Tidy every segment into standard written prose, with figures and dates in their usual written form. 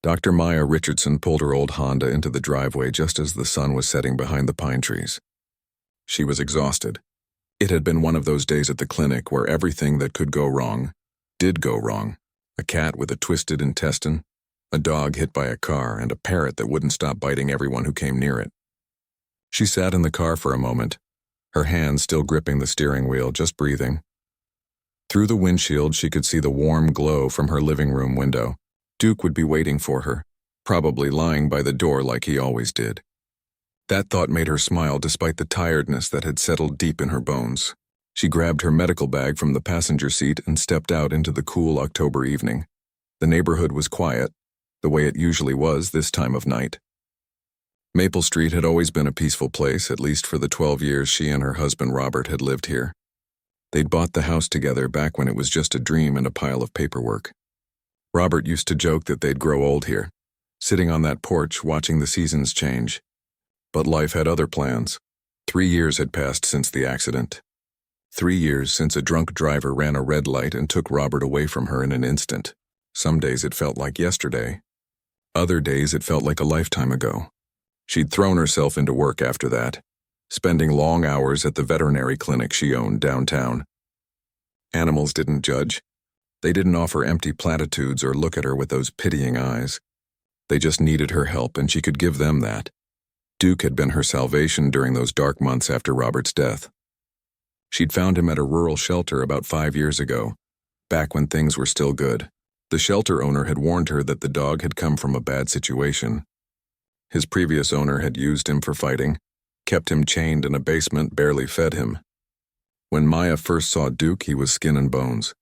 Dr. Maya Richardson pulled her old Honda into the driveway just as the sun was setting behind the pine trees. She was exhausted. It had been one of those days at the clinic where everything that could go wrong did go wrong. A cat with a twisted intestine, a dog hit by a car, and a parrot that wouldn't stop biting everyone who came near it. She sat in the car for a moment, her hands still gripping the steering wheel, just breathing. Through the windshield, she could see the warm glow from her living room window. Duke would be waiting for her, probably lying by the door like he always did. That thought made her smile despite the tiredness that had settled deep in her bones. She grabbed her medical bag from the passenger seat and stepped out into the cool October evening. The neighborhood was quiet, the way it usually was this time of night. Maple Street had always been a peaceful place, at least for the 12 years she and her husband Robert had lived here. They'd bought the house together back when it was just a dream and a pile of paperwork. Robert used to joke that they'd grow old here, sitting on that porch watching the seasons change. But life had other plans. 3 years had passed since the accident. 3 years since a drunk driver ran a red light and took Robert away from her in an instant. Some days it felt like yesterday. Other days it felt like a lifetime ago. She'd thrown herself into work after that, spending long hours at the veterinary clinic she owned downtown. Animals didn't judge. They didn't offer empty platitudes or look at her with those pitying eyes. They just needed her help, and she could give them that. Duke had been her salvation during those dark months after Robert's death. She'd found him at a rural shelter about 5 years ago, back when things were still good. The shelter owner had warned her that the dog had come from a bad situation. His previous owner had used him for fighting, kept him chained in a basement, barely fed him. When Maya first saw Duke, he was skin and bones,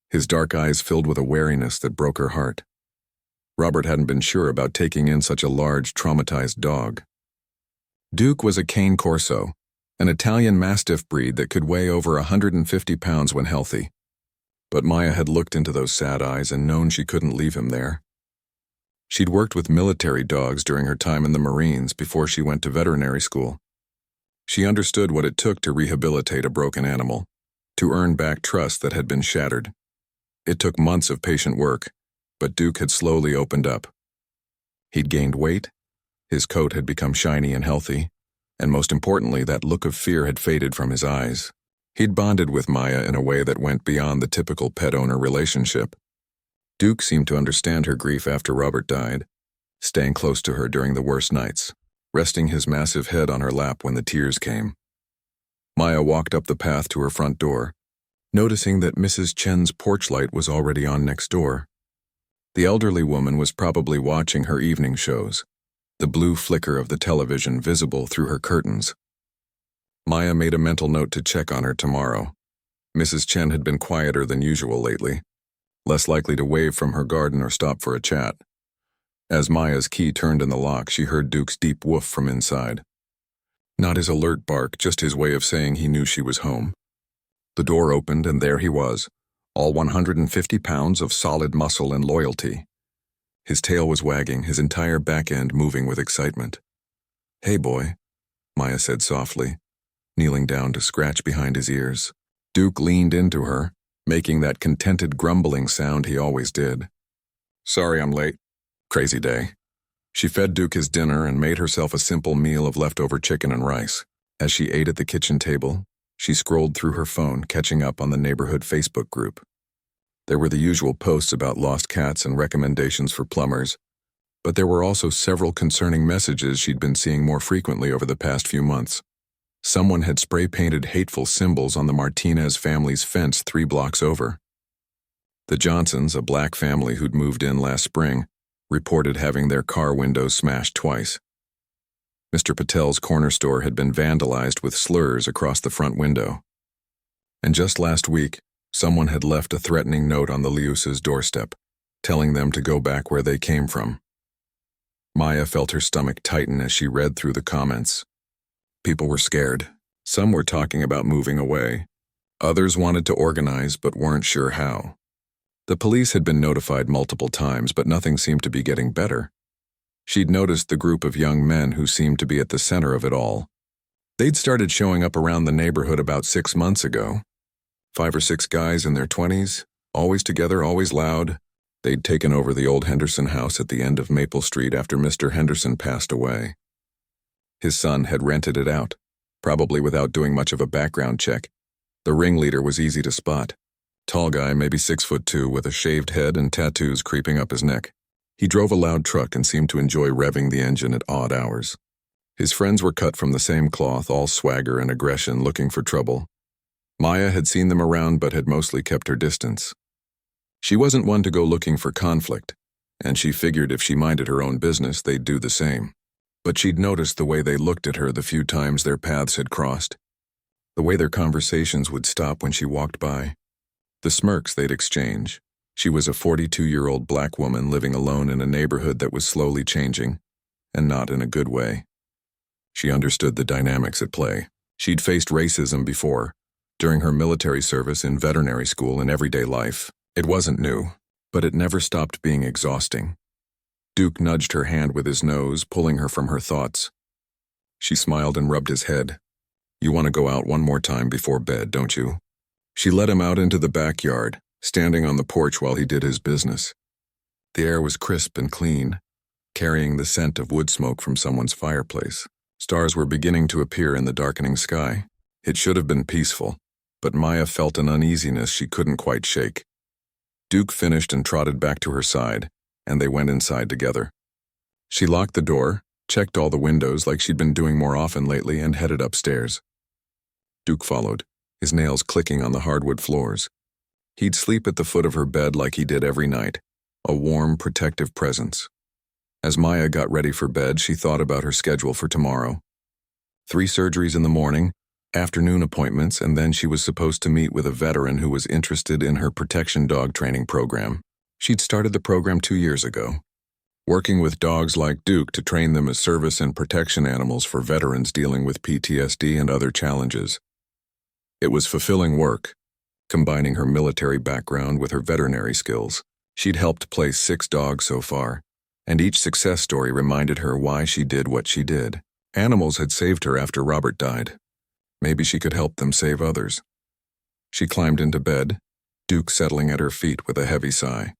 his dark eyes filled with a wariness that broke her heart. Robert hadn't been sure about taking in such a large, traumatized dog. Duke was a cane corso, an Italian Mastiff breed that could weigh over 150 pounds when healthy. But Maya had looked into those sad eyes and known she couldn't leave him there. She'd worked with military dogs during her time in the Marines before she went to veterinary school. She understood what it took to rehabilitate a broken animal, to earn back trust that had been shattered. It took months of patient work, but Duke had slowly opened up. He'd gained weight, his coat had become shiny and healthy, and most importantly, that look of fear had faded from his eyes. He'd bonded with Maya in a way that went beyond the typical pet-owner relationship. Duke seemed to understand her grief after Robert died, staying close to her during the worst nights, resting his massive head on her lap when the tears came. Maya walked up the path to her front door, noticing that Mrs. Chen's porch light was already on next door. The elderly woman was probably watching her evening shows, the blue flicker of the television visible through her curtains. Maya made a mental note to check on her tomorrow. Mrs. Chen had been quieter than usual lately, less likely to wave from her garden or stop for a chat. As Maya's key turned in the lock, she heard Duke's deep woof from inside. Not his alert bark, just his way of saying he knew she was home. The door opened, and there he was, all 150 pounds of solid muscle and loyalty. His tail was wagging, his entire back end moving with excitement. "Hey, boy," Maya said softly, kneeling down to scratch behind his ears. Duke leaned into her, making that contented grumbling sound he always did. "Sorry I'm late. Crazy day." She fed Duke his dinner and made herself a simple meal of leftover chicken and rice. As she ate at the kitchen table, she scrolled through her phone, catching up on the neighborhood Facebook group. There were the usual posts about lost cats and recommendations for plumbers, but there were also several concerning messages she'd been seeing more frequently over the past few months. Someone had spray-painted hateful symbols on the Martinez family's fence 3 blocks over. The Johnsons, a black family who'd moved in last spring, reported having their car windows smashed twice. Mr. Patel's corner store had been vandalized with slurs across the front window. And just last week, someone had left a threatening note on the Liusa's doorstep, telling them to go back where they came from. Maya felt her stomach tighten as she read through the comments. People were scared. Some were talking about moving away. Others wanted to organize but weren't sure how. The police had been notified multiple times, but nothing seemed to be getting better. She'd noticed the group of young men who seemed to be at the center of it all. They'd started showing up around the neighborhood about 6 months ago. 5 or 6 guys in their 20s, always together, always loud. They'd taken over the old Henderson house at the end of Maple Street after Mr. Henderson passed away. His son had rented it out, probably without doing much of a background check. The ringleader was easy to spot. Tall guy, maybe 6'2", with a shaved head and tattoos creeping up his neck. He drove a loud truck and seemed to enjoy revving the engine at odd hours. His friends were cut from the same cloth, all swagger and aggression, looking for trouble. Maya had seen them around but had mostly kept her distance. She wasn't one to go looking for conflict, and she figured if she minded her own business, they'd do the same. But she'd noticed the way they looked at her the few times their paths had crossed, the way their conversations would stop when she walked by, the smirks they'd exchange. She was a 42-year-old black woman living alone in a neighborhood that was slowly changing, and not in a good way. She understood the dynamics at play. She'd faced racism before, during her military service, in veterinary school, and everyday life. It wasn't new, but it never stopped being exhausting. Duke nudged her hand with his nose, pulling her from her thoughts. She smiled and rubbed his head. "You want to go out one more time before bed, don't you?" She led him out into the backyard, standing on the porch while he did his business. The air was crisp and clean, carrying the scent of wood smoke from someone's fireplace. Stars were beginning to appear in the darkening sky. It should have been peaceful, but Maya felt an uneasiness she couldn't quite shake. Duke finished and trotted back to her side, and they went inside together. She locked the door, checked all the windows like she'd been doing more often lately, and headed upstairs. Duke followed, his nails clicking on the hardwood floors. He'd sleep at the foot of her bed like he did every night, a warm, protective presence. As Maya got ready for bed, she thought about her schedule for tomorrow. 3 surgeries in the morning, afternoon appointments, and then she was supposed to meet with a veteran who was interested in her protection dog training program. She'd started the program 2 years ago, working with dogs like Duke to train them as service and protection animals for veterans dealing with PTSD and other challenges. It was fulfilling work, combining her military background with her veterinary skills. She'd helped place 6 dogs so far, and each success story reminded her why she did what she did. Animals had saved her after Robert died. Maybe she could help them save others. She climbed into bed, Duke settling at her feet with a heavy sigh.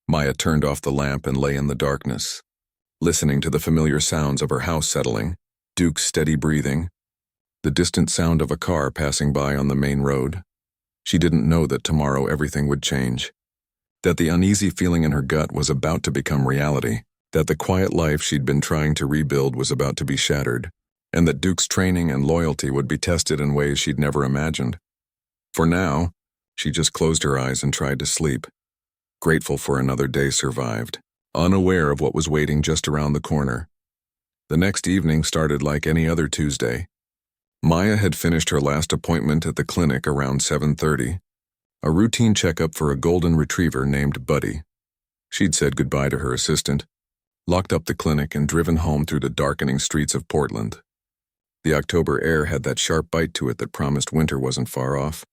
Maya turned off the lamp and lay in the darkness, listening to the familiar sounds of her house settling, Duke's steady breathing, the distant sound of a car passing by on the main road. She didn't know that tomorrow everything would change, that the uneasy feeling in her gut was about to become reality, that the quiet life she'd been trying to rebuild was about to be shattered, and that Duke's training and loyalty would be tested in ways she'd never imagined. For now, she just closed her eyes and tried to sleep, grateful for another day survived, unaware of what was waiting just around the corner. The next evening started like any other Tuesday. Maya had finished her last appointment at the clinic around 7:30, a routine checkup for a golden retriever named Buddy. She'd said goodbye to her assistant, locked up the clinic, and driven home through the darkening streets of Portland. The October air had that sharp bite to it that promised winter wasn't far off.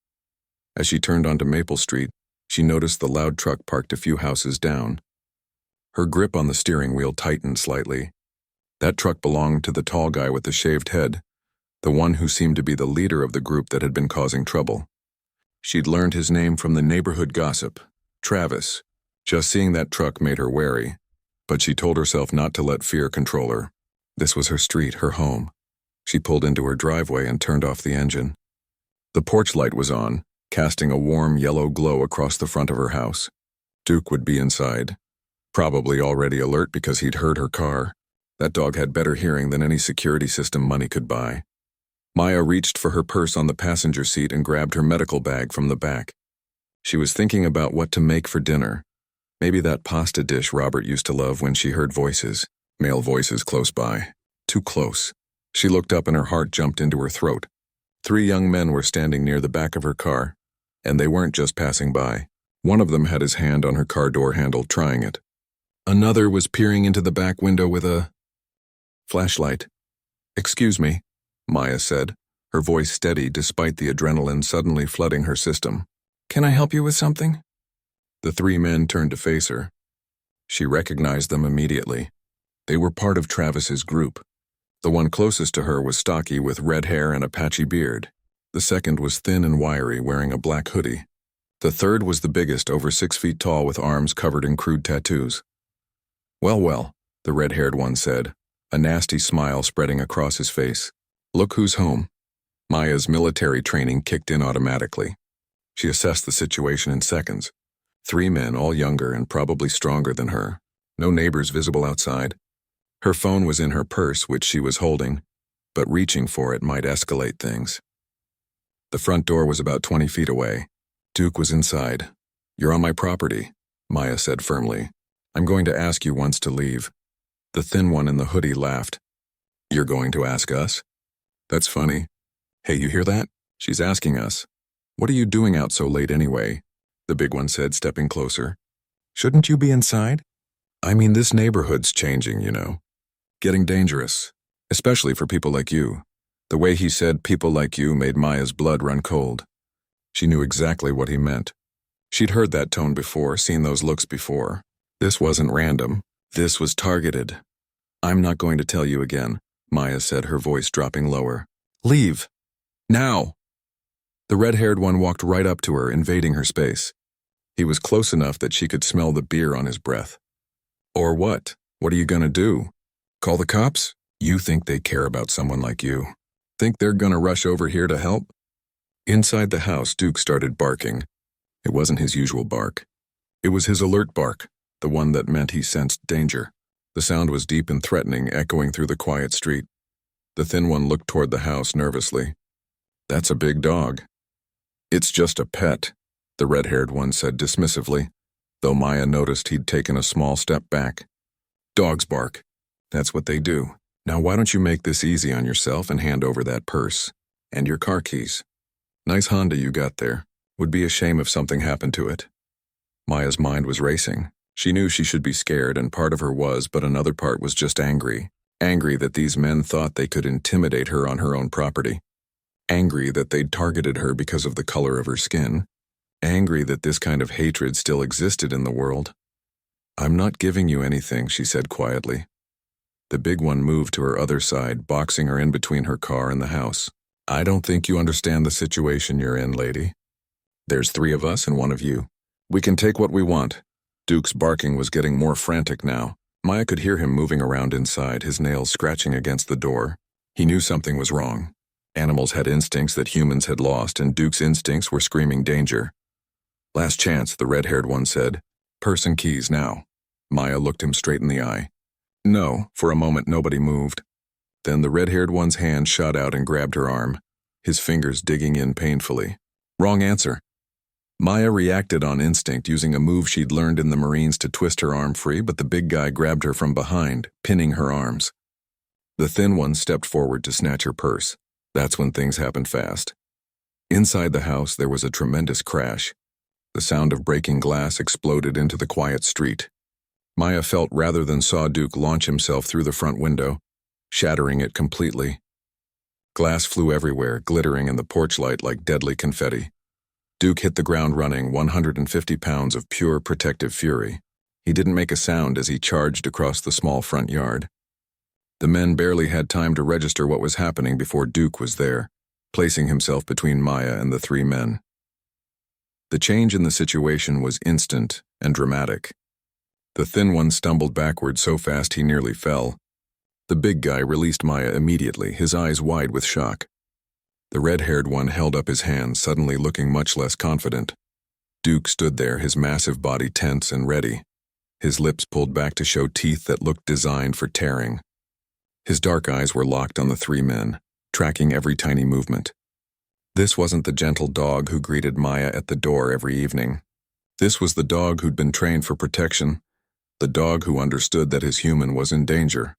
As she turned onto Maple Street, she noticed the loud truck parked a few houses down. Her grip on the steering wheel tightened slightly. That truck belonged to the tall guy with the shaved head, the one who seemed to be the leader of the group that had been causing trouble. She'd learned his name from the neighborhood gossip, Travis. Just seeing that truck made her wary, but she told herself not to let fear control her. This was her street, her home. She pulled into her driveway and turned off the engine. The porch light was on, casting a warm yellow glow across the front of her house. Duke would be inside, probably already alert because he'd heard her car. That dog had better hearing than any security system money could buy. Maya reached for her purse on the passenger seat and grabbed her medical bag from the back. She was thinking about what to make for dinner. Maybe that pasta dish Robert used to love when she heard voices, male voices close by. Too close. She looked up and her heart jumped into her throat. 3 young men were standing near the back of her car, and they weren't just passing by. One of them had his hand on her car door handle, trying it. Another was peering into the back window with a flashlight. "Excuse me," Maya said, her voice steady despite the adrenaline suddenly flooding her system. "Can I help you with something?" The 3 men turned to face her. She recognized them immediately. They were part of Travis's group. The one closest to her was stocky with red hair and a patchy beard. The second was thin and wiry, wearing a black hoodie. The third was the biggest, over 6 feet tall with arms covered in crude tattoos. Well, well, the red-haired one said, a nasty smile spreading across his face. Look who's home. Maya's military training kicked in automatically. She assessed the situation in seconds. 3 men, all younger and probably stronger than her. No neighbors visible outside. Her phone was in her purse, which she was holding, but reaching for it might escalate things. The front door was about 20 feet away. Duke was inside. You're on my property, Maya said firmly. I'm going to ask you once to leave. The thin one in the hoodie laughed. You're going to ask us? That's funny. Hey, you hear that? She's asking us. What are you doing out so late anyway? The big one said, stepping closer. Shouldn't you be inside? I mean, this neighborhood's changing, you know. Getting dangerous, especially for people like you. The way he said people like you made Maya's blood run cold. She knew exactly what he meant. She'd heard that tone before, seen those looks before. This wasn't random. This was targeted. I'm not going to tell you again, Maya said, her voice dropping lower. Leave. Now. The red-haired one walked right up to her, invading her space. He was close enough that she could smell the beer on his breath. Or what? What are you gonna do? Call the cops? You think they care about someone like you? Think they're gonna rush over here to help? Inside the house, Duke started barking. It wasn't his usual bark. It was his alert bark, the one that meant he sensed danger. The sound was deep and threatening, echoing through the quiet street. The thin one looked toward the house nervously. That's a big dog. It's just a pet, the red-haired one said dismissively, though Maya noticed he'd taken a small step back. Dogs bark. That's what they do. Now why don't you make this easy on yourself and hand over that purse? And your car keys. Nice Honda you got there. Would be a shame if something happened to it. Maya's mind was racing. She knew she should be scared, and part of her was, but another part was just angry. Angry that these men thought they could intimidate her on her own property. Angry that they'd targeted her because of the color of her skin. Angry that this kind of hatred still existed in the world. I'm not giving you anything, she said quietly. The big one moved to her other side, boxing her in between her car and the house. I don't think you understand the situation you're in, lady. There's 3 of us and 1 of you. We can take what we want. Duke's barking was getting more frantic now. Maya could hear him moving around inside, his nails scratching against the door. He knew something was wrong. Animals had instincts that humans had lost, and Duke's instincts were screaming danger. Last chance, the red-haired one said. Purse and keys now. Maya looked him straight in the eye. No, for a moment nobody moved. Then the red-haired one's hand shot out and grabbed her arm, his fingers digging in painfully. Wrong answer. Maya reacted on instinct, using a move she'd learned in the Marines to twist her arm free, but the big guy grabbed her from behind, pinning her arms. The thin one stepped forward to snatch her purse. That's when things happened fast. Inside the house, there was a tremendous crash. The sound of breaking glass exploded into the quiet street. Maya felt rather than saw Duke launch himself through the front window, shattering it completely. Glass flew everywhere, glittering in the porch light like deadly confetti. Duke hit the ground running, 150 pounds of pure protective fury. He didn't make a sound as he charged across the small front yard. The men barely had time to register what was happening before Duke was there, placing himself between Maya and the 3 men. The change in the situation was instant and dramatic. The thin one stumbled backward so fast he nearly fell. The big guy released Maya immediately, his eyes wide with shock. The red-haired one held up his hands, suddenly looking much less confident. Duke stood there, his massive body tense and ready, his lips pulled back to show teeth that looked designed for tearing. His dark eyes were locked on the 3 men, tracking every tiny movement. This wasn't the gentle dog who greeted Maya at the door every evening. This was the dog who'd been trained for protection, the dog who understood that his human was in danger.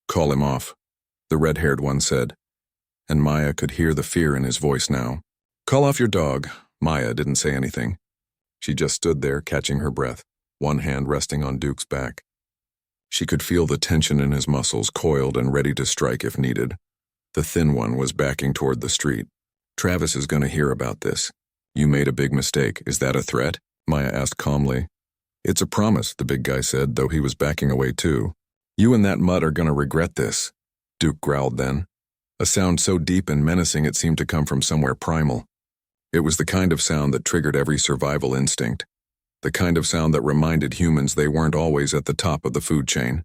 Call him off, the red-haired one said, and Maya could hear the fear in his voice now. Call off your dog. Maya didn't say anything. She just stood there, catching her breath, one hand resting on Duke's back. She could feel the tension in his muscles, coiled and ready to strike if needed. The thin one was backing toward the street. Travis is going to hear about this. You made a big mistake. Is that a threat? Maya asked calmly. It's a promise, the big guy said, though he was backing away too. You and that mutt are going to regret this, Duke growled then. A sound so deep and menacing it seemed to come from somewhere primal. It was the kind of sound that triggered every survival instinct, the kind of sound that reminded humans they weren't always at the top of the food chain.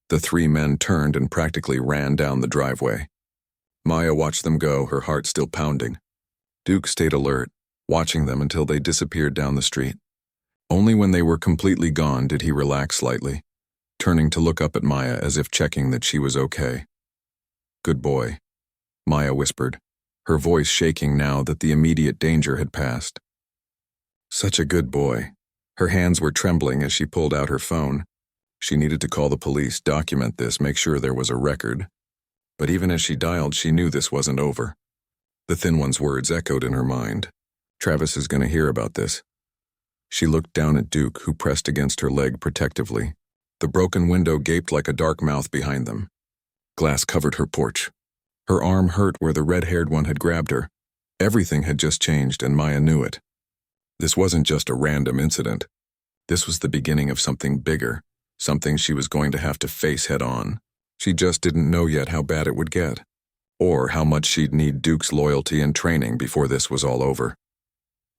The three men turned and practically ran down the driveway. Maya watched them go, her heart still pounding. Duke stayed alert, watching them until they disappeared down the street. Only when they were completely gone did he relax slightly, turning to look up at Maya as if checking that she was okay. "Good boy," Maya whispered, her voice shaking now that the immediate danger had passed. Such a good boy. Her hands were trembling as she pulled out her phone. She needed to call the police, document this, make sure there was a record. But even as she dialed, she knew this wasn't over. The thin one's words echoed in her mind. Travis is going to hear about this. She looked down at Duke, who pressed against her leg protectively. The broken window gaped like a dark mouth behind them. Glass covered her porch. Her arm hurt where the red-haired one had grabbed her. Everything had just changed, and Maya knew it. This wasn't just a random incident. This was the beginning of something bigger, something she was going to have to face head-on. She just didn't know yet how bad it would get, or how much she'd need Duke's loyalty and training before this was all over.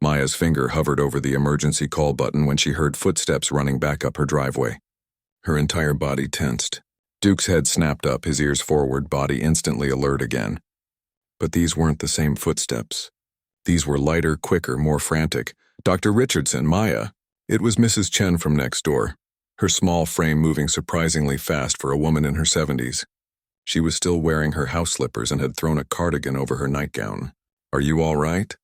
Maya's finger hovered over the emergency call button when she heard footsteps running back up her driveway. Her entire body tensed. Duke's head snapped up, his ears forward, body instantly alert again. But these weren't the same footsteps. These were lighter, quicker, more frantic. "Dr. Richardson, Maya." It was Mrs. Chen from next door, her small frame moving surprisingly fast for a woman in her 70s. She was still wearing her house slippers and had thrown a cardigan over her nightgown. "Are you all right?"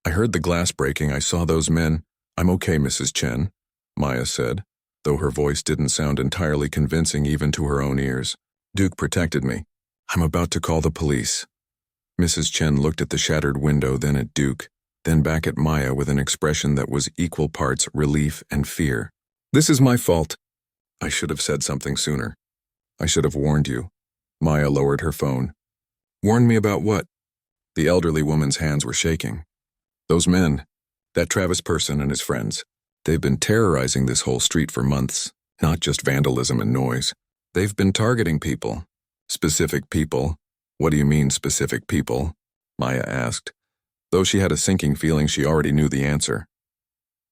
"I heard the glass breaking. I saw those men." "I'm okay, Mrs. Chen," Maya said, though her voice didn't sound entirely convincing even to her own ears. "Duke protected me. I'm about to call the police." Mrs. Chen looked at the shattered window, then at Duke, then back at Maya with an expression that was equal parts relief and fear. "This is my fault. I should have said something sooner. I should have warned you." Maya lowered her phone. "Warn me about what?" The elderly woman's hands were shaking. "Those men, that Travis person and his friends. They've been terrorizing this whole street for months, not just vandalism and noise. They've been targeting people. Specific people." "What do you mean, specific people?" Maya asked, though she had a sinking feeling she already knew the answer.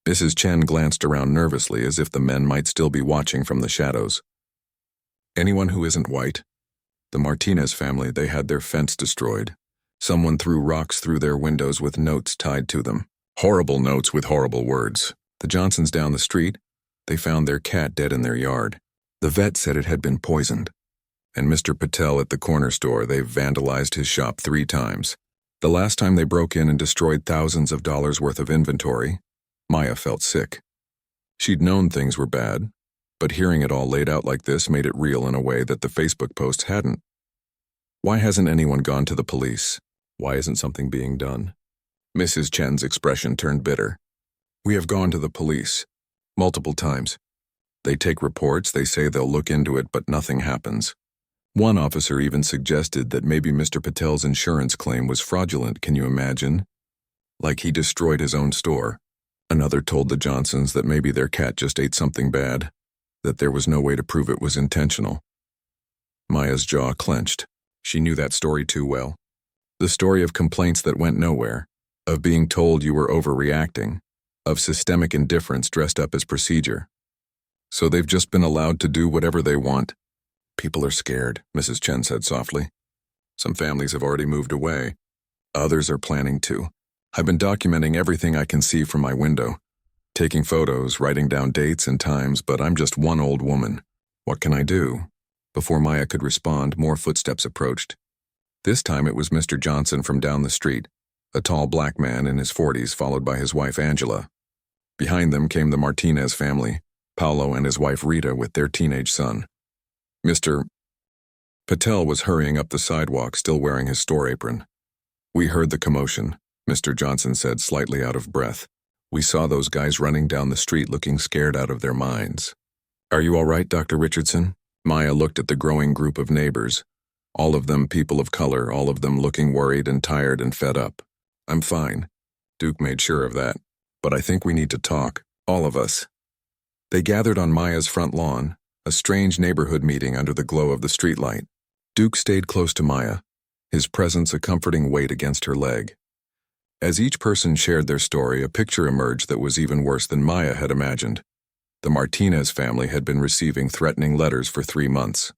Mrs. Chen glanced around nervously as if the men might still be watching from the shadows. "Anyone who isn't white. The Martinez family, they had their fence destroyed. Someone threw rocks through their windows with notes tied to them. Horrible notes with horrible words. The Johnsons down the street, they found their cat dead in their yard. The vet said it had been poisoned. And Mr. Patel at the corner store, they've vandalized his shop 3 times. The last time they broke in and destroyed thousands of dollars worth of inventory." Maya felt sick. She'd known things were bad, but hearing it all laid out like this made it real in a way that the Facebook posts hadn't. "Why hasn't anyone gone to the police? Why isn't something being done?" Mrs. Chen's expression turned bitter. "We have gone to the police. Multiple times. They take reports, they say they'll look into it, but nothing happens. One officer even suggested that maybe Mr. Patel's insurance claim was fraudulent, can you imagine? Like he destroyed his own store. Another told the Johnsons that maybe their cat just ate something bad, that there was no way to prove it was intentional." Maya's jaw clenched. She knew that story too well. The story of complaints that went nowhere, of being told you were overreacting, of systemic indifference dressed up as procedure. So they've just been allowed to do whatever they want. "People are scared," Mrs. Chen said softly. "Some families have already moved away. Others are planning to. I've been documenting everything I can see from my window, taking photos, writing down dates and times, but I'm just one old woman. What can I do?" Before Maya could respond, more footsteps approached. This time it was Mr. Johnson from down the street, a tall black man in his 40s, followed by his wife Angela. Behind them came the Martinez family, Paolo and his wife Rita with their teenage son. Mr. Patel was hurrying up the sidewalk, still wearing his store apron. "We heard the commotion," Mr. Johnson said, slightly out of breath. "We saw those guys running down the street looking scared out of their minds." "Are you all right, Dr. Richardson?" Maya looked at the growing group of neighbors, all of them people of color, all of them looking worried and tired and fed up. "I'm fine." Duke made sure of that. "But I think we need to talk, all of us." They gathered on Maya's front lawn, a strange neighborhood meeting under the glow of the streetlight. Duke stayed close to Maya, his presence a comforting weight against her leg. As each person shared their story, a picture emerged that was even worse than Maya had imagined. The Martinez family had been receiving threatening letters for 3 months.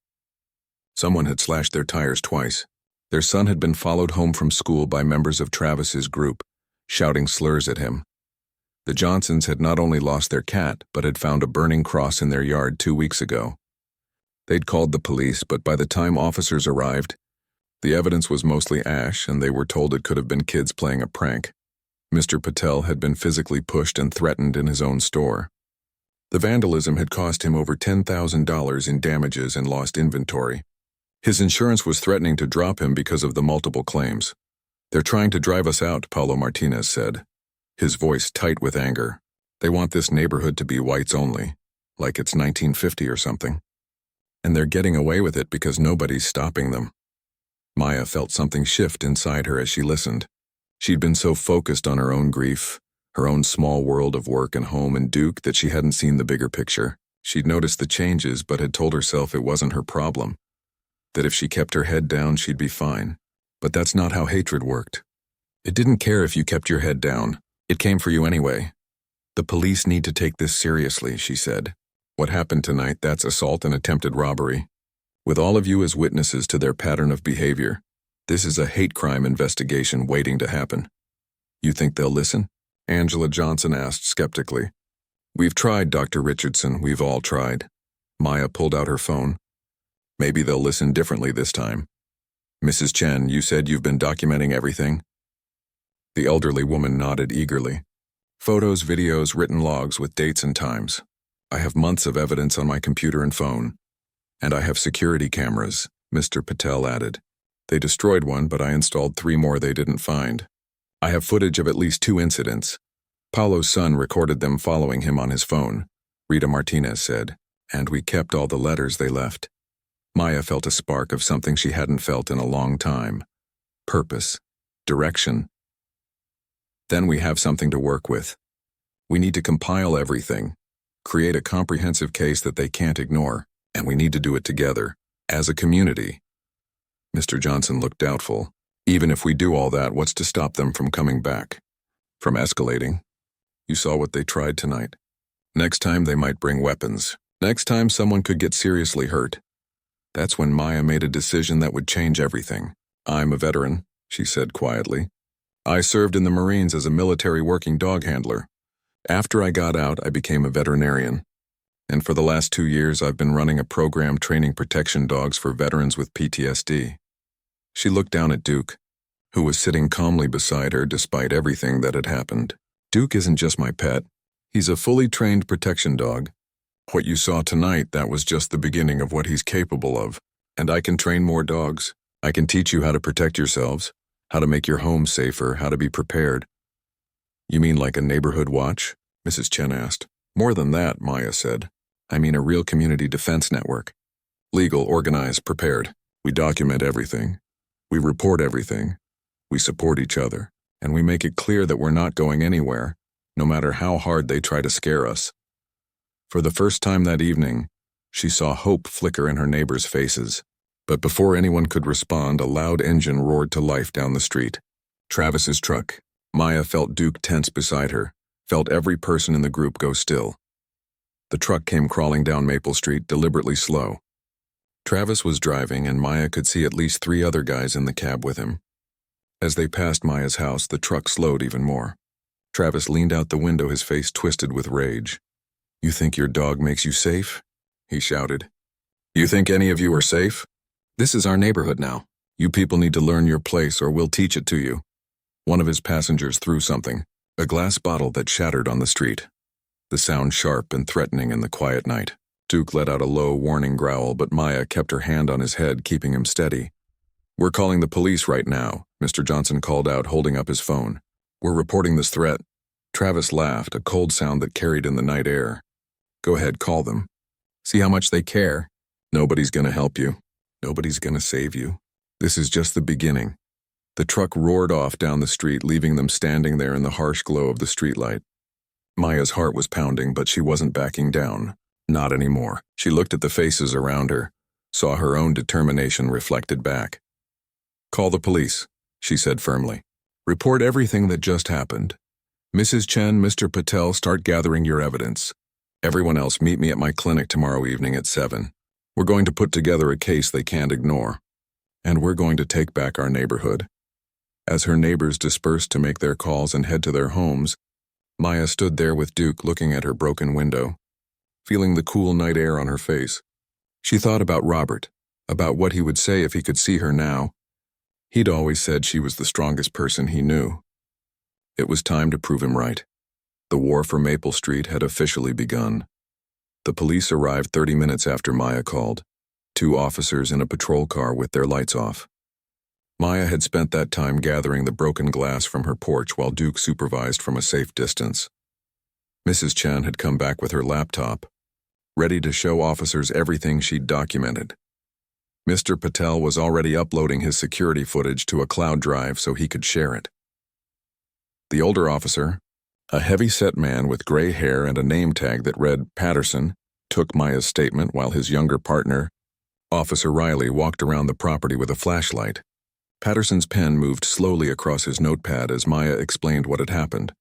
Someone had slashed their tires twice. Their son had been followed home from school by members of Travis's group, shouting slurs at him. The Johnsons had not only lost their cat, but had found a burning cross in their yard 2 weeks ago. They'd called the police, but by the time officers arrived, the evidence was mostly ash, and they were told it could have been kids playing a prank. Mr. Patel had been physically pushed and threatened in his own store. The vandalism had cost him over $10,000 in damages and lost inventory. His insurance was threatening to drop him because of the multiple claims. "They're trying to drive us out," Paulo Martinez said, his voice tight with anger. "They want this neighborhood to be whites only, like it's 1950 or something. And they're getting away with it because nobody's stopping them." Maya felt something shift inside her as she listened. She'd been so focused on her own grief, her own small world of work and home and Duke, that she hadn't seen the bigger picture. She'd noticed the changes but had told herself it wasn't her problem, that if she kept her head down she'd be fine. But that's not how hatred worked. It didn't care if you kept your head down. It came for you anyway. "The police need to take this seriously," she said. "What happened tonight, that's assault and attempted robbery. With all of you as witnesses to their pattern of behavior, this is a hate crime investigation waiting to happen." "You think they'll listen?" Angela Johnson asked skeptically. "We've tried, Dr. Richardson, we've all tried." Maya pulled out her phone. "Maybe they'll listen differently this time." "Mrs. Chen, you said you've been documenting everything?" The elderly woman nodded eagerly. "Photos, videos, written logs with dates and times. I have months of evidence on my computer and phone. And I have security cameras," Mr. Patel added. "They destroyed one, but I installed 3 more they didn't find. I have footage of at least 2 incidents. Paulo's son recorded them following him on his phone," Rita Martinez said, "and we kept all the letters they left." Maya felt a spark of something she hadn't felt in a long time. Purpose. Direction. "Then we have something to work with. We need to compile everything, create a comprehensive case that they can't ignore, and we need to do it together, as a community." Mr. Johnson looked doubtful. "Even if we do all that, what's to stop them from coming back? From escalating? You saw what they tried tonight. Next time they might bring weapons. Next time someone could get seriously hurt." That's when Maya made a decision that would change everything. "I'm a veteran," she said quietly. "I served in the Marines as a military working dog handler. After I got out, I became a veterinarian. And for the last 2 years, I've been running a program training protection dogs for veterans with PTSD." She looked down at Duke, who was sitting calmly beside her despite everything that had happened. "Duke isn't just my pet. He's a fully trained protection dog. What you saw tonight, that was just the beginning of what he's capable of. And I can train more dogs. I can teach you how to protect yourselves, how to make your home safer, how to be prepared." "You mean like a neighborhood watch?" Mrs. Chen asked. "More than that," Maya said. "I mean a real community defense network. Legal, organized, prepared. We document everything. We report everything. We support each other. And we make it clear that we're not going anywhere, no matter how hard they try to scare us." For the first time that evening, she saw hope flicker in her neighbors' faces. But before anyone could respond, a loud engine roared to life down the street. Travis's truck. Maya felt Duke tense beside her, felt every person in the group go still. The truck came crawling down Maple Street, deliberately slow. Travis was driving, and Maya could see at least 3 other guys in the cab with him. As they passed Maya's house, the truck slowed even more. Travis leaned out the window, his face twisted with rage. "You think your dog makes you safe?" he shouted. "You think any of you are safe? This is our neighborhood now. You people need to learn your place or we'll teach it to you." One of his passengers threw something, a glass bottle that shattered on the street, the sound sharp and threatening in the quiet night. Duke let out a low, warning growl, but Maya kept her hand on his head, keeping him steady. "We're calling the police right now," Mr. Johnson called out, holding up his phone. "We're reporting this threat." Travis laughed, a cold sound that carried in the night air. "Go ahead, call them. See how much they care. Nobody's gonna help you. Nobody's gonna save you. This is just the beginning." The truck roared off down the street, leaving them standing there in the harsh glow of the streetlight. Maya's heart was pounding, but she wasn't backing down. Not anymore. She looked at the faces around her, saw her own determination reflected back. "Call the police," she said firmly. Report everything that just happened. Mrs. Chen, Mr. Patel, start gathering your evidence. Everyone else, meet me at my clinic tomorrow evening at 7. We're going to put together a case they can't ignore. And we're going to take back our neighborhood." As her neighbors dispersed to make their calls and head to their homes, Maya stood there with Duke looking at her broken window, feeling the cool night air on her face. She thought about Robert, about what he would say if he could see her now. He'd always said she was the strongest person he knew. It was time to prove him right. The war for Maple Street had officially begun. The police arrived 30 minutes after Maya called, 2 officers in a patrol car with their lights off. Maya had spent that time gathering the broken glass from her porch while Duke supervised from a safe distance. Mrs. Chen had come back with her laptop, ready to show officers everything she'd documented. Mr. Patel was already uploading his security footage to a cloud drive so he could share it. The older officer, a heavy-set man with gray hair and a name tag that read Patterson, took Maya's statement while his younger partner, Officer Riley, walked around the property with a flashlight. Patterson's pen moved slowly across his notepad as Maya explained what had happened.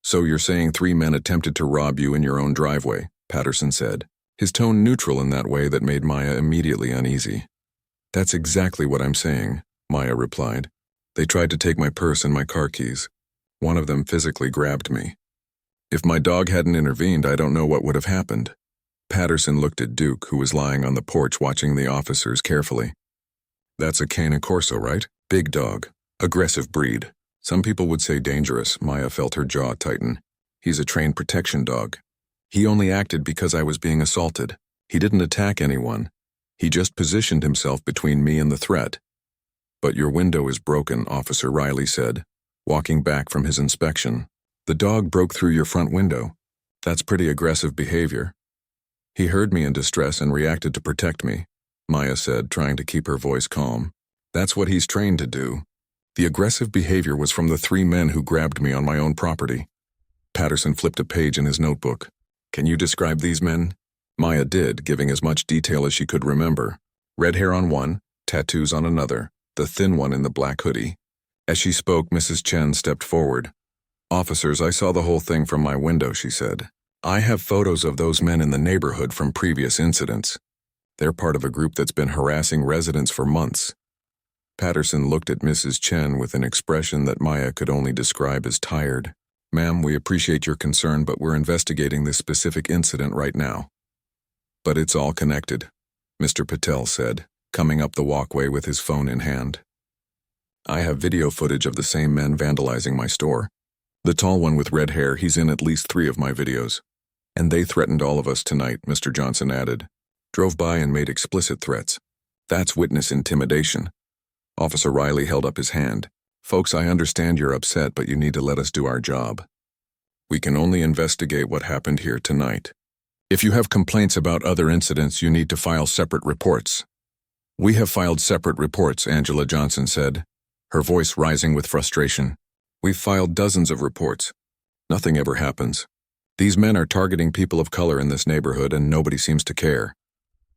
"So you're saying 3 men attempted to rob you in your own driveway," Patterson said, his tone neutral in that way that made Maya immediately uneasy. "That's exactly what I'm saying," Maya replied. "They tried to take my purse and my car keys. One of them physically grabbed me. If my dog hadn't intervened, I don't know what would have happened." Patterson looked at Duke, who was lying on the porch watching the officers carefully. "That's a Cane Corso, right? Big dog. Aggressive breed. Some people would say dangerous." Maya felt her jaw tighten. "He's a trained protection dog. He only acted because I was being assaulted. He didn't attack anyone. He just positioned himself between me and the threat." "But your window is broken," Officer Riley said, walking back from his inspection. "The dog broke through your front window. That's pretty aggressive behavior." "He heard me in distress and reacted to protect me," Maya said, trying to keep her voice calm. "That's what he's trained to do. The aggressive behavior was from the 3 men who grabbed me on my own property." Patterson flipped a page in his notebook. "Can you describe these men?" Maya did, giving as much detail as she could remember. Red hair on one, tattoos on another, the thin one in the black hoodie. As she spoke, Mrs. Chen stepped forward. "Officers, I saw the whole thing from my window," she said. "I have photos of those men in the neighborhood from previous incidents. They're part of a group that's been harassing residents for months." Patterson looked at Mrs. Chen with an expression that Maya could only describe as tired. "Ma'am, we appreciate your concern, but we're investigating this specific incident right now." "But it's all connected," Mr. Patel said, coming up the walkway with his phone in hand. "I have video footage of the same men vandalizing my store. The tall one with red hair, he's in at least 3 of my videos. And they threatened all of us tonight," Mr. Johnson added. "Drove by and made explicit threats. That's witness intimidation." Officer Riley held up his hand. "Folks, I understand you're upset, but you need to let us do our job. We can only investigate what happened here tonight. If you have complaints about other incidents, you need to file separate reports." "We have filed separate reports," Angela Johnson said, her voice rising with frustration. "We've filed dozens of reports. Nothing ever happens. These men are targeting people of color in this neighborhood and nobody seems to care."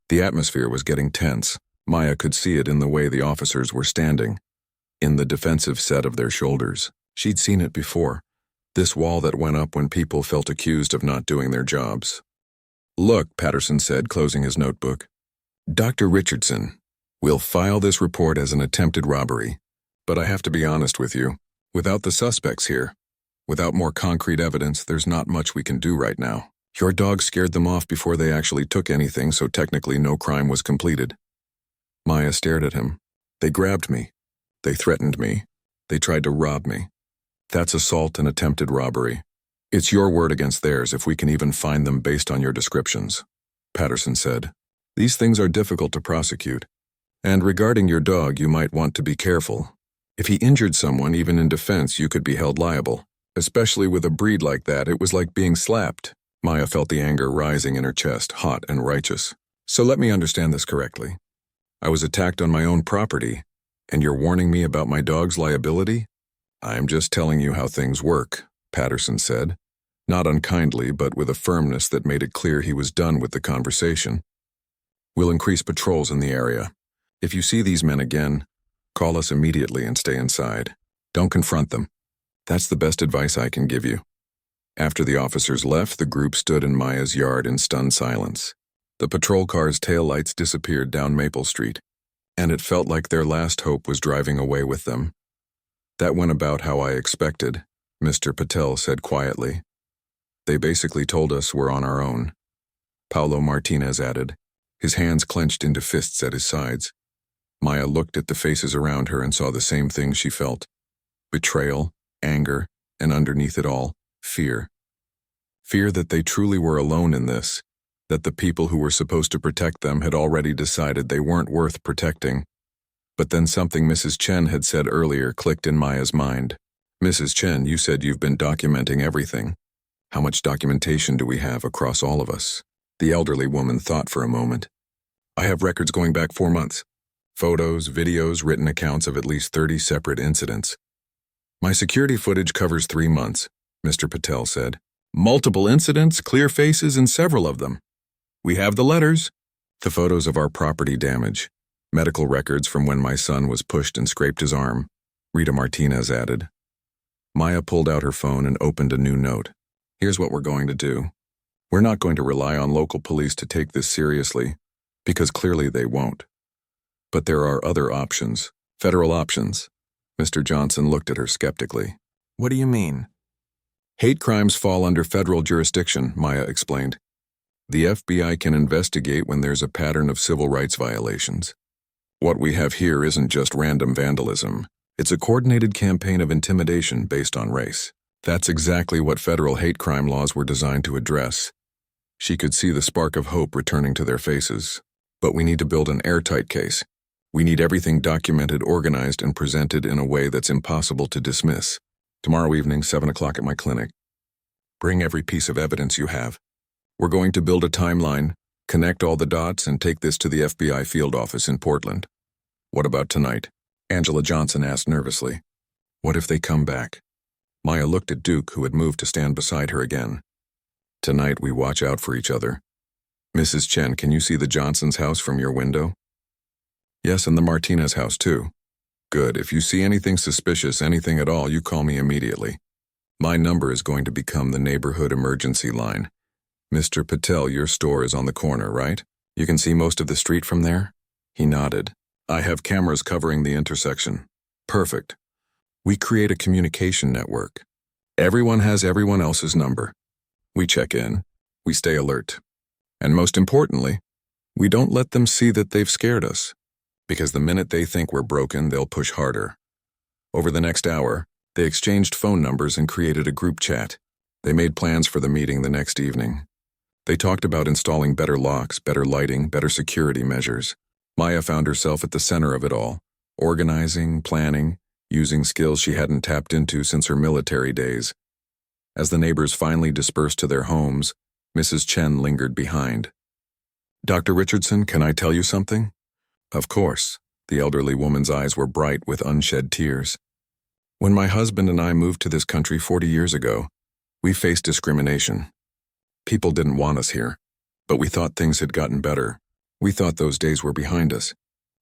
The atmosphere was getting tense. Maya could see it in the way the officers were standing, in the defensive set of their shoulders. She'd seen it before, this wall that went up when people felt accused of not doing their jobs. "Look," Patterson said, closing his notebook. "Dr. Richardson, we'll file this report as an attempted robbery. But I have to be honest with you, without the suspects here, without more concrete evidence, there's not much we can do right now. Your dog scared them off before they actually took anything, so technically no crime was completed." Maya stared at him. "They grabbed me. They threatened me. They tried to rob me. That's assault and attempted robbery. It's your word against theirs if we can even find them based on your descriptions," Patterson said. "These things are difficult to prosecute. And regarding your dog, you might want to be careful. If he injured someone, even in defense, you could be held liable. Especially with a breed like that, it was like being slapped." Maya felt the anger rising in her chest, hot and righteous. "So let me understand this correctly. I was attacked on my own property, and you're warning me about my dog's liability?" "I'm just telling you how things work," Patterson said, not unkindly but with a firmness that made it clear he was done with the conversation. "We'll increase patrols in the area. If you see these men again, call us immediately and stay inside." Don't confront them. That's the best advice I can give you. After the officers left, the group stood in Maya's yard in stunned silence. The patrol car's taillights disappeared down Maple Street, and it felt like their last hope was driving away with them. That went about how I expected, Mr. Patel said quietly. They basically told us we're on our own. Paulo Martinez added, his hands clenched into fists at his sides. Maya looked at the faces around her and saw the same thing she felt. Betrayal, anger, and underneath it all, fear. Fear that they truly were alone in this, that the people who were supposed to protect them had already decided they weren't worth protecting. But then something Mrs. Chen had said earlier clicked in Maya's mind. Mrs. Chen, you said you've been documenting everything. How much documentation do we have across all of us? The elderly woman thought for a moment. I have records going back 4 months. Photos, videos, written accounts of at least 30 separate incidents. My security footage covers 3 months, Mr. Patel said. Multiple incidents, clear faces, and several of them. We have the letters, the photos of our property damage, medical records from when my son was pushed and scraped his arm, Rita Martinez added. Maya pulled out her phone and opened a new note. Here's what we're going to do. We're not going to rely on local police to take this seriously, because clearly they won't. But there are other options, federal options. Mr. Johnson looked at her skeptically. What do you mean? Hate crimes fall under federal jurisdiction, Maya explained. The FBI can investigate when there's a pattern of civil rights violations. What we have here isn't just random vandalism. It's a coordinated campaign of intimidation based on race. That's exactly what federal hate crime laws were designed to address. She could see the spark of hope returning to their faces. But we need to build an airtight case. We need everything documented, organized, and presented in a way that's impossible to dismiss. Tomorrow evening, 7 o'clock at my clinic. Bring every piece of evidence you have. We're going to build a timeline, connect all the dots, and take this to the FBI field office in Portland. What about tonight? Angela Johnson asked nervously. What if they come back? Maya looked at Duke, who had moved to stand beside her again. Tonight we watch out for each other. Mrs. Chen, can you see the Johnsons' house from your window? Yes, and the Martinez house too. Good. If you see anything suspicious, anything at all, you call me immediately. My number is going to become the neighborhood emergency line. Mr. Patel, your store is on the corner, right? You can see most of the street from there? He nodded. I have cameras covering the intersection. Perfect. We create a communication network. Everyone has everyone else's number. We check in. We stay alert. And most importantly, we don't let them see that they've scared us. Because the minute they think we're broken, they'll push harder. Over the next hour, they exchanged phone numbers and created a group chat. They made plans for the meeting the next evening. They talked about installing better locks, better lighting, better security measures. Maya found herself at the center of it all, organizing, planning, using skills she hadn't tapped into since her military days. As the neighbors finally dispersed to their homes, Mrs. Chen lingered behind. Dr. Richardson, can I tell you something? Of course. The elderly woman's eyes were bright with unshed tears. When my husband and I moved to this country 40 years ago, we faced discrimination. People didn't want us here, but we thought things had gotten better. We thought those days were behind us.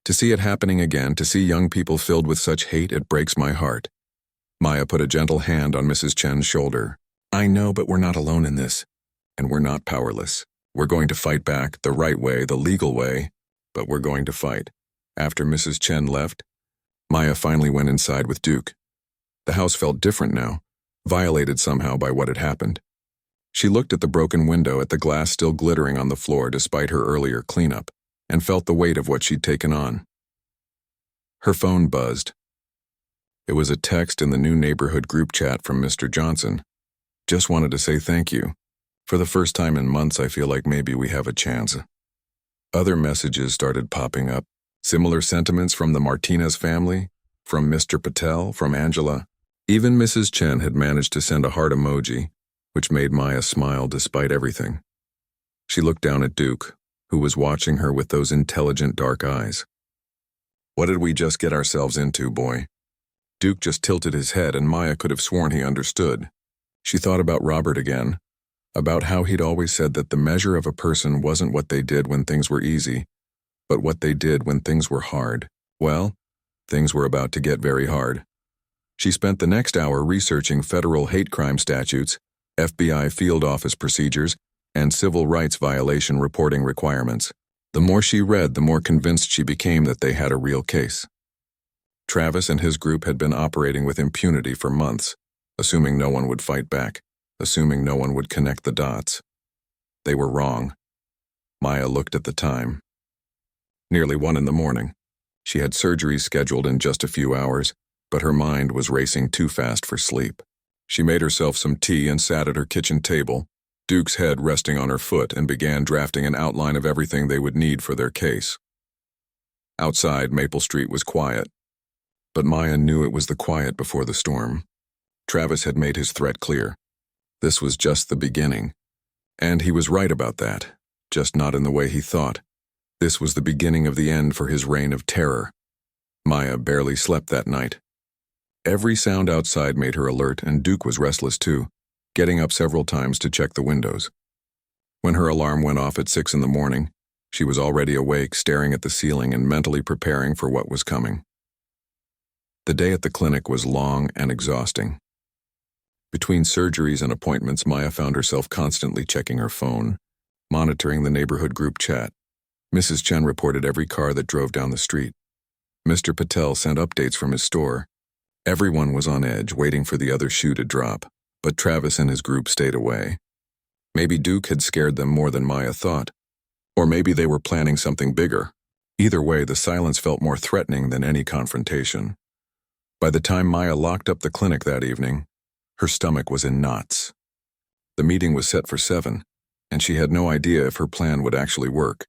To see it happening again, to see young people filled with such hate, it breaks my heart. Maya put a gentle hand on Mrs. Chen's shoulder. I know, but we're not alone in this. And we're not powerless. We're going to fight back, the right way, the legal way, but we're going to fight. After Mrs. Chen left, Maya finally went inside with Duke. The house felt different now, violated somehow by what had happened. She looked at the broken window, at the glass still glittering on the floor despite her earlier cleanup, and felt the weight of what she'd taken on. Her phone buzzed. It was a text in the new neighborhood group chat from Mr. Johnson. Just wanted to say thank you. For the first time in months, I feel like maybe we have a chance. Other messages started popping up. Similar sentiments from the Martinez family, from Mr. Patel, from Angela. Even Mrs. Chen had managed to send a heart emoji, which made Maya smile despite everything. She looked down at Duke, who was watching her with those intelligent dark eyes. What did we just get ourselves into, boy? Duke just tilted his head, and Maya could have sworn he understood. She thought about Robert again, about how he'd always said that the measure of a person wasn't what they did when things were easy, but what they did when things were hard. Well, things were about to get very hard. She spent the next hour researching federal hate crime statutes, FBI field office procedures, and civil rights violation reporting requirements. The more she read, the more convinced she became that they had a real case. Travis and his group had been operating with impunity for months, assuming no one would fight back, assuming no one would connect the dots. They were wrong. Maya looked at the time. Nearly 1 a.m. She had surgery scheduled in just a few hours, but her mind was racing too fast for sleep. She made herself some tea and sat at her kitchen table, Duke's head resting on her foot, and began drafting an outline of everything they would need for their case. Outside, Maple Street was quiet, but Maya knew it was the quiet before the storm. Travis had made his threat clear. This was just the beginning. And he was right about that, just not in the way he thought. This was the beginning of the end for his reign of terror. Maya barely slept that night. Every sound outside made her alert, and Duke was restless too, getting up several times to check the windows. When her alarm went off at 6 a.m, she was already awake, staring at the ceiling and mentally preparing for what was coming. The day at the clinic was long and exhausting. Between surgeries and appointments, Maya found herself constantly checking her phone, monitoring the neighborhood group chat. Mrs. Chen reported every car that drove down the street. Mr. Patel sent updates from his store. Everyone was on edge, waiting for the other shoe to drop, but Travis and his group stayed away. Maybe Duke had scared them more than Maya thought, or maybe they were planning something bigger. Either way, the silence felt more threatening than any confrontation. By the time Maya locked up the clinic that evening, her stomach was in knots. The meeting was set for 7, and she had no idea if her plan would actually work.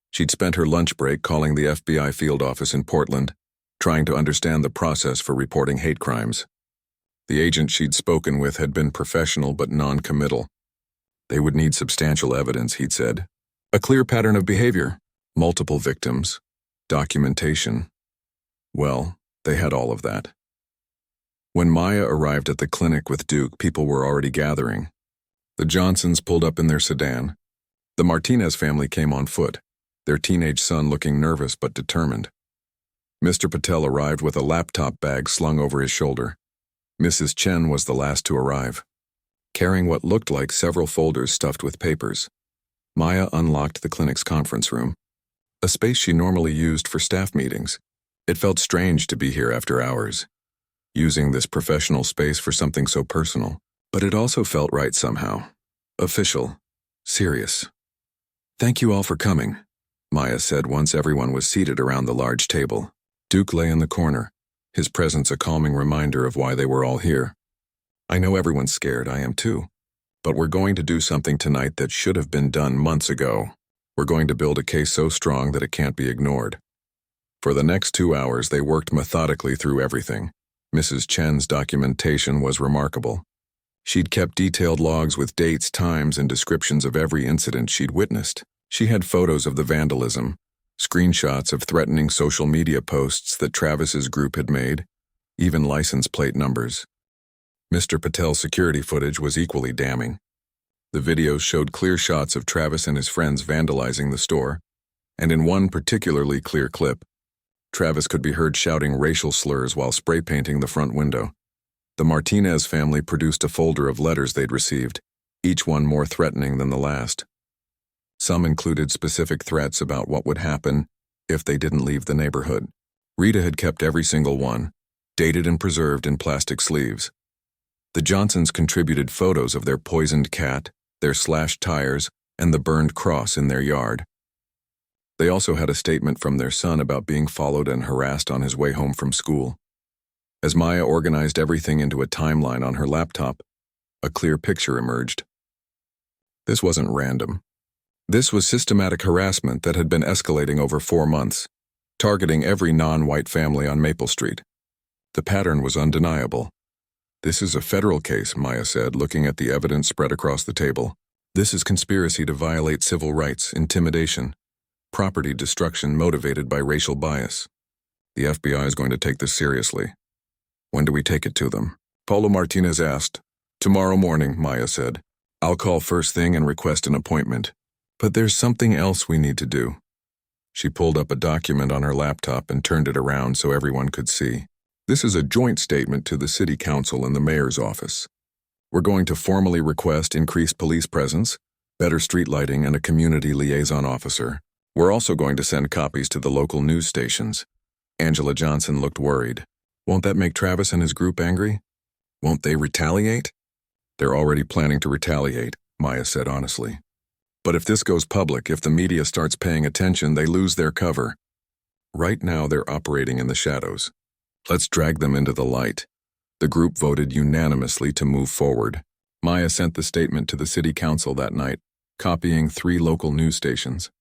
She'd spent her lunch break calling the FBI field office in Portland, trying to understand the process for reporting hate crimes. The agent she'd spoken with had been professional but non-committal. They would need substantial evidence, he'd said. A clear pattern of behavior, multiple victims, documentation. Well, they had all of that. When Maya arrived at the clinic with Duke, people were already gathering. The Johnsons pulled up in their sedan. The Martinez family came on foot, their teenage son looking nervous but determined. Mr. Patel arrived with a laptop bag slung over his shoulder. Mrs. Chen was the last to arrive, carrying what looked like several folders stuffed with papers. Maya unlocked the clinic's conference room, a space she normally used for staff meetings. It felt strange to be here after hours, using this professional space for something so personal, but it also felt right somehow. Official, serious. Thank you all for coming, Maya said once everyone was seated around the large table. Duke lay in the corner, his presence a calming reminder of why they were all here. I know everyone's scared, I am too, but we're going to do something tonight that should have been done months ago. We're going to build a case so strong that it can't be ignored. For the next 2 hours, they worked methodically through everything. Mrs. Chen's documentation was remarkable. She'd kept detailed logs with dates, times, and descriptions of every incident she'd witnessed. She had photos of the vandalism, screenshots of threatening social media posts that Travis's group had made, even license plate numbers. Mr. Patel's security footage was equally damning. The videos showed clear shots of Travis and his friends vandalizing the store, and in one particularly clear clip, Travis could be heard shouting racial slurs while spray painting the front window. The Martinez family produced a folder of letters they'd received, each one more threatening than the last. Some included specific threats about what would happen if they didn't leave the neighborhood. Rita had kept every single one, dated and preserved in plastic sleeves. The Johnsons contributed photos of their poisoned cat, their slashed tires, and the burned cross in their yard. They also had a statement from their son about being followed and harassed on his way home from school. As Maya organized everything into a timeline on her laptop, a clear picture emerged. This wasn't random. This was systematic harassment that had been escalating over 4 months, targeting every non-white family on Maple Street. The pattern was undeniable. This is a federal case, Maya said, looking at the evidence spread across the table. This is conspiracy to violate civil rights, intimidation, property destruction motivated by racial bias. The FBI is going to take this seriously. When do we take it to them? Paulo Martinez asked. Tomorrow morning, Maya said. I'll call first thing and request an appointment. But there's something else we need to do. She pulled up a document on her laptop and turned it around so everyone could see. This is a joint statement to the City Council and the Mayor's office. We're going to formally request increased police presence, better street lighting, and a community liaison officer. We're also going to send copies to the local news stations. Angela Johnson looked worried. Won't that make Travis and his group angry? Won't they retaliate? They're already planning to retaliate, Maya said honestly. But if this goes public, if the media starts paying attention, they lose their cover. Right now, they're operating in the shadows. Let's drag them into the light. The group voted unanimously to move forward. Maya sent the statement to the City Council that night, copying 3 local news stations.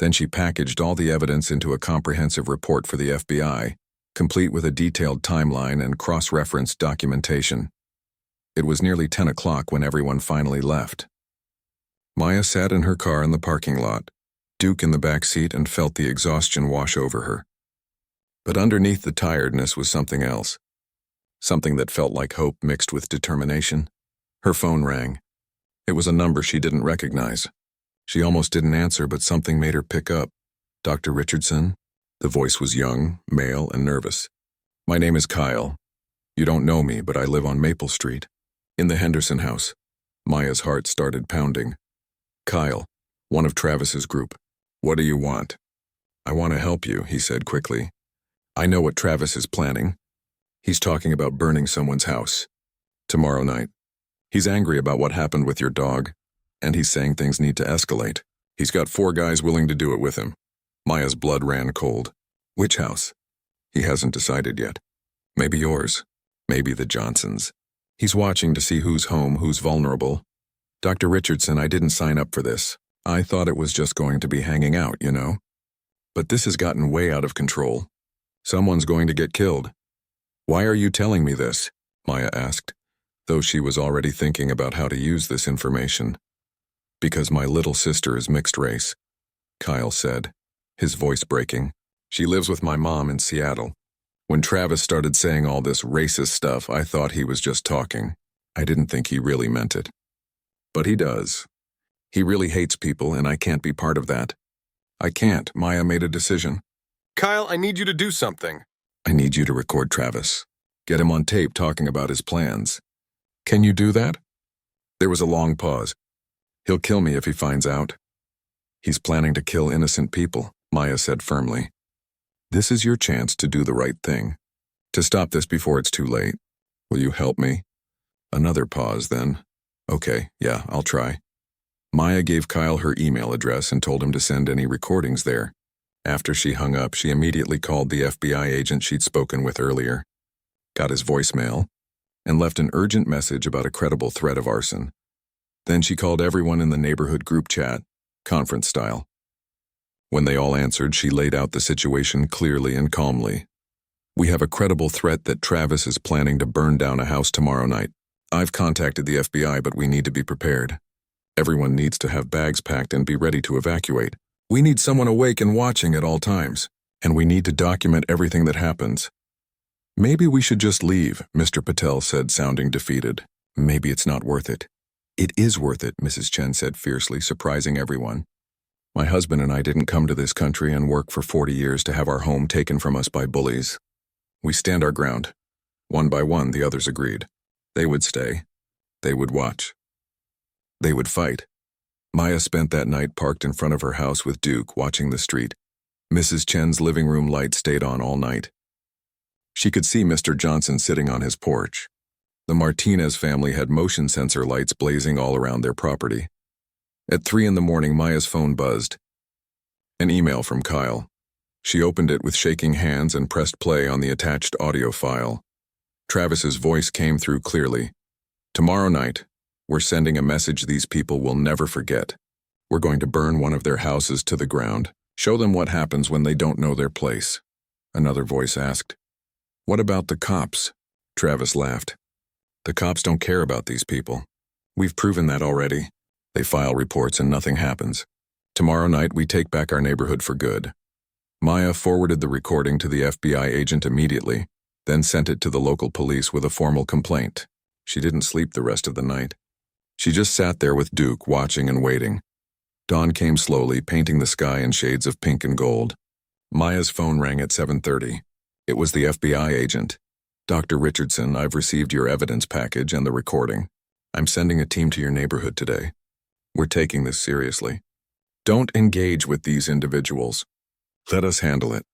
Then she packaged all the evidence into a comprehensive report for the FBI, complete with a detailed timeline and cross-referenced documentation. It was nearly 10 o'clock when everyone finally left. Maya sat in her car in the parking lot, Duke in the back seat, and felt the exhaustion wash over her. But underneath the tiredness was something else. Something that felt like hope mixed with determination. Her phone rang. It was a number she didn't recognize. She almost didn't answer, but something made her pick up. Dr. Richardson? The voice was young, male, and nervous. My name is Kyle. You don't know me, but I live on Maple Street, in the Henderson house. Maya's heart started pounding. Kyle, one of Travis's group. What do you want? I want to help you, he said quickly. I know what Travis is planning. He's talking about burning someone's house. Tomorrow night. He's angry about what happened with your dog, and he's saying things need to escalate. He's got 4 guys willing to do it with him. Maya's blood ran cold. Which house? He hasn't decided yet. Maybe yours. Maybe the Johnsons. He's watching to see who's home, who's vulnerable. Dr. Richardson, I didn't sign up for this. I thought it was just going to be hanging out, you know? But this has gotten way out of control. Someone's going to get killed. Why are you telling me this? Maya asked, though she was already thinking about how to use this information. Because my little sister is mixed race, Kyle said, his voice breaking. She lives with my mom in Seattle. When Travis started saying all this racist stuff, I thought he was just talking. I didn't think he really meant it. But he does. He really hates people, and I can't be part of that. I can't. Maya made a decision. Kyle, I need you to do something. I need you to record Travis. Get him on tape talking about his plans. Can you do that? There was a long pause. He'll kill me if he finds out. He's planning to kill innocent people, Maya said firmly. This is your chance to do the right thing. To stop this before it's too late. Will you help me? Another pause then. Okay, yeah, I'll try. Maya gave Kyle her email address and told him to send any recordings there. After she hung up, she immediately called the FBI agent she'd spoken with earlier, got his voicemail, and left an urgent message about a credible threat of arson. Then she called everyone in the neighborhood group chat, conference style. When they all answered, she laid out the situation clearly and calmly. We have a credible threat that Travis is planning to burn down a house tomorrow night. I've contacted the FBI, but we need to be prepared. Everyone needs to have bags packed and be ready to evacuate. We need someone awake and watching at all times, and we need to document everything that happens. Maybe we should just leave, Mr. Patel said, sounding defeated. Maybe it's not worth it. It is worth it, Mrs. Chen said fiercely, surprising everyone. My husband and I didn't come to this country and work for 40 years to have our home taken from us by bullies. We stand our ground. One by one, the others agreed. They would stay. They would watch. They would fight. Maya spent that night parked in front of her house with Duke, watching the street. Mrs. Chen's living room light stayed on all night. She could see Mr. Johnson sitting on his porch. The Martinez family had motion sensor lights blazing all around their property. At 3 in the morning, Maya's phone buzzed. An email from Kyle. She opened it with shaking hands and pressed play on the attached audio file. Travis's voice came through clearly. Tomorrow night, we're sending a message these people will never forget. We're going to burn one of their houses to the ground. Show them what happens when they don't know their place. Another voice asked. What about the cops? Travis laughed. The cops don't care about these people. We've proven that already. They file reports and nothing happens. Tomorrow night, we take back our neighborhood for good. Maya forwarded the recording to the FBI agent immediately, then sent it to the local police with a formal complaint. She didn't sleep the rest of the night. She just sat there with Duke, watching and waiting. Dawn came slowly, painting the sky in shades of pink and gold. Maya's phone rang at 7:30. It was the FBI agent. Dr. Richardson, I've received your evidence package and the recording. I'm sending a team to your neighborhood today. We're taking this seriously. Don't engage with these individuals. Let us handle it.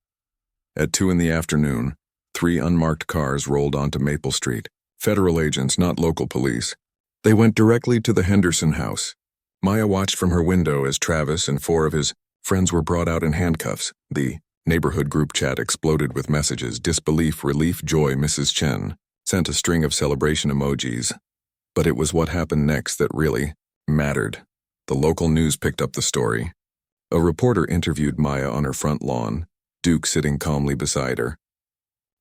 At 2 in the afternoon, 3 unmarked cars rolled onto Maple Street. Federal agents, not local police. They went directly to the Henderson house. Maya watched from her window as Travis and 4 of his friends were brought out in handcuffs. The neighborhood group chat exploded with messages: disbelief, relief, joy. Mrs. Chen sent a string of celebration emojis. But it was what happened next that really mattered. The local news picked up the story. A reporter interviewed Maya on her front lawn, Duke sitting calmly beside her.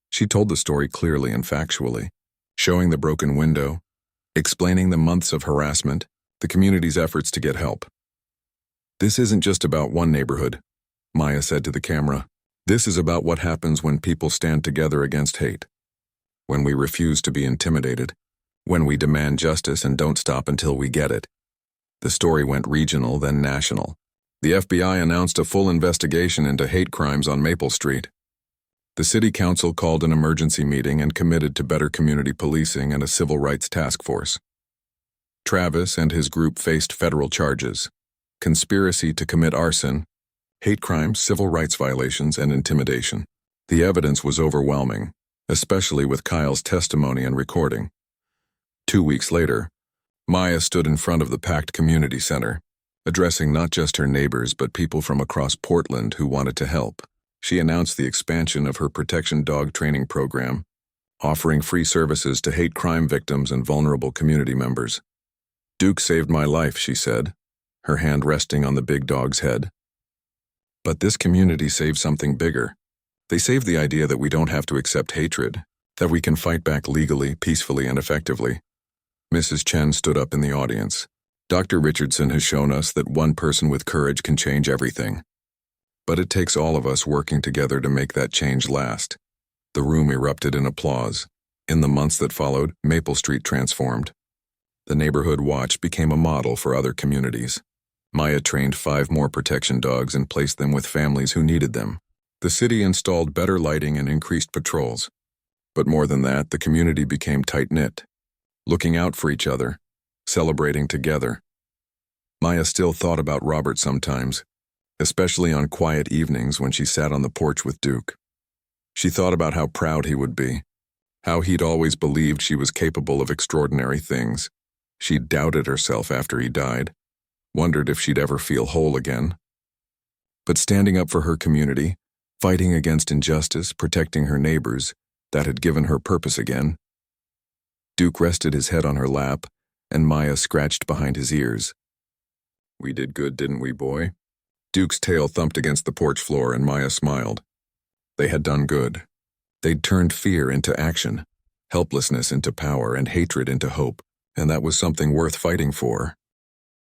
She told the story clearly and factually, showing the broken window, explaining the months of harassment, the community's efforts to get help. This isn't just about one neighborhood, Maya said to the camera. This is about what happens when people stand together against hate. When we refuse to be intimidated. When we demand justice and don't stop until we get it. The story went regional, then national. The FBI announced a full investigation into hate crimes on Maple Street. The city council called an emergency meeting and committed to better community policing and a civil rights task force. Travis and his group faced federal charges: conspiracy to commit arson, hate crimes, civil rights violations, and intimidation. The evidence was overwhelming, especially with Kyle's testimony and recording. 2 weeks later, Maya stood in front of the packed community center, addressing not just her neighbors but people from across Portland who wanted to help. She announced the expansion of her protection dog training program, offering free services to hate crime victims and vulnerable community members. Duke saved my life, she said, her hand resting on the big dog's head. But this community saved something bigger. They saved the idea that we don't have to accept hatred, that we can fight back legally, peacefully, and effectively. Mrs. Chen stood up in the audience. Dr. Richardson has shown us that one person with courage can change everything. But it takes all of us working together to make that change last. The room erupted in applause. In the months that followed, Maple Street transformed. The neighborhood watch became a model for other communities. Maya trained 5 more protection dogs and placed them with families who needed them. The city installed better lighting and increased patrols. But more than that, the community became tight-knit, looking out for each other, celebrating together. Maya still thought about Robert sometimes, especially on quiet evenings when she sat on the porch with Duke. She thought about how proud he would be, how he'd always believed she was capable of extraordinary things. She'd doubted herself after he died, wondered if she'd ever feel whole again. But standing up for her community, fighting against injustice, protecting her neighbors, that had given her purpose again. Duke rested his head on her lap, and Maya scratched behind his ears. We did good, didn't we, boy? Duke's tail thumped against the porch floor, and Maya smiled. They had done good. They'd turned fear into action, helplessness into power, and hatred into hope, and that was something worth fighting for.